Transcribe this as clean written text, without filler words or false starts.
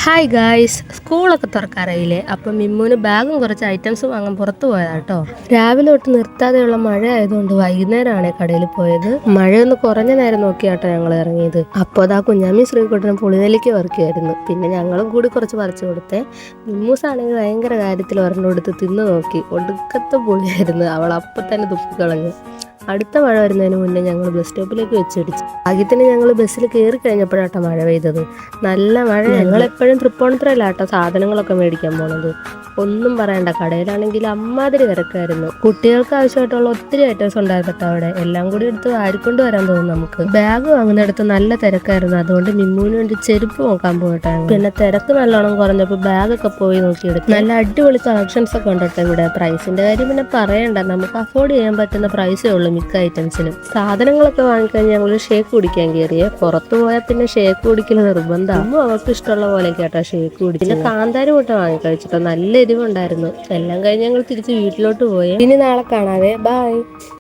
Hi guys, സ്കൂളൊക്കെ തുറക്കാറായില്ലേ? അപ്പം മിമ്മുവിന് ബാഗും കുറച്ച് ഐറ്റംസ് വാങ്ങാൻ പുറത്ത് പോയതാട്ടോ. രാവിലെ തൊട്ട് നിർത്താതെയുള്ള മഴ ആയതുകൊണ്ട് വൈകുന്നേരമാണ് കടയിൽ പോയത്. മഴയൊന്ന് കുറഞ്ഞ നേരം നോക്കിയാട്ടോ ഞങ്ങൾ ഇറങ്ങിയത്. അപ്പോൾ അതാ കുഞ്ഞാമ്മി ശ്രീകുട്ടനും പുളിനെല്ലിക്ക് വറുക്കുകയായിരുന്നു. പിന്നെ ഞങ്ങളും കൂടി കുറച്ച് പറിച്ചു കൊടുത്തേ. മിമ്മൂസാണെങ്കിൽ ഭയങ്കര കാര്യത്തിൽ ഒരെണ്ണം എടുത്ത് തിന്നു നോക്കി. ഒടുക്കത്തെ പുളിയായിരുന്നു. അവൾ അപ്പം തന്നെ തുപ്പിക്കളഞ്ഞു. അടുത്ത മഴ വരുന്നതിന് മുന്നേ ഞങ്ങൾ ബസ് സ്റ്റോപ്പിലേക്ക് വെച്ചിടിച്ചു. ഭാഗ്യത്തിന് ഞങ്ങൾ ബസ്സിൽ കയറി കഴിഞ്ഞപ്പോഴാട്ടോ മഴ പെയ്തത്. നല്ല മഴ. ഞങ്ങളെപ്പോഴും തൃപ്പൂണിത്തുറയിലാട്ടോ സാധനങ്ങളൊക്കെ മേടിക്കാൻ പോണത്. ഒന്നും പറയണ്ട, കടയിലാണെങ്കിൽ അമ്മാതിരി തിരക്കായിരുന്നു. കുട്ടികൾക്ക് ആവശ്യമായിട്ടുള്ള ഒത്തിരി ഐറ്റംസ് ഉണ്ടായിരുന്നു കേട്ടോ അവിടെ. എല്ലാം കൂടി എടുത്ത് വാരിക്കൊണ്ട് വരാൻ തോന്നും നമുക്ക്. ബാഗ് വാങ്ങുന്നിടത്ത് നല്ല തിരക്കായിരുന്നു. അതുകൊണ്ട് മിമ്മുവിന് വേണ്ടി ചെരുപ്പ് നോക്കാൻ പോയിട്ടോ. പിന്നെ തിരക്ക് നല്ലോണം കുറഞ്ഞപ്പോൾ ബാഗൊക്കെ പോയി നോക്കിയെടുത്തു. നല്ല അടിപൊളി കളക്ഷൻസ് ഒക്കെ ഉണ്ട് കേട്ടോ ഇവിടെ. പ്രൈസിന്റെ കാര്യം പിന്നെ പറയണ്ട, നമുക്ക് അഫോർഡ് ചെയ്യാൻ പറ്റുന്ന പ്രൈസേ ഉള്ളൂ മിക്ക ഐറ്റംസിനും. സാധനങ്ങളൊക്കെ വാങ്ങിക്കഴിഞ്ഞ് ഞങ്ങൾ ഷേക്ക് കുടിക്കാൻ കയറിയേ. പുറത്തു പോയാൽ പിന്നെ ഷേക്ക് കുടിക്കൽ നിർബന്ധം. അമ്മ അവർക്ക് ഇഷ്ടമുള്ള പോലെ കേട്ടോ ഷേക്ക് കുടിച്ചു. പിന്നെ കാന്താരി മുട്ട വാങ്ങിക്കഴിച്ചിട്ടോ. നല്ല എരിവുണ്ടായിരുന്നു. എല്ലാം കഴിഞ്ഞ് ഞങ്ങൾ തിരിച്ച് വീട്ടിലോട്ട് പോയി. ഇനി നാളെ കാണാവേ. ബൈ.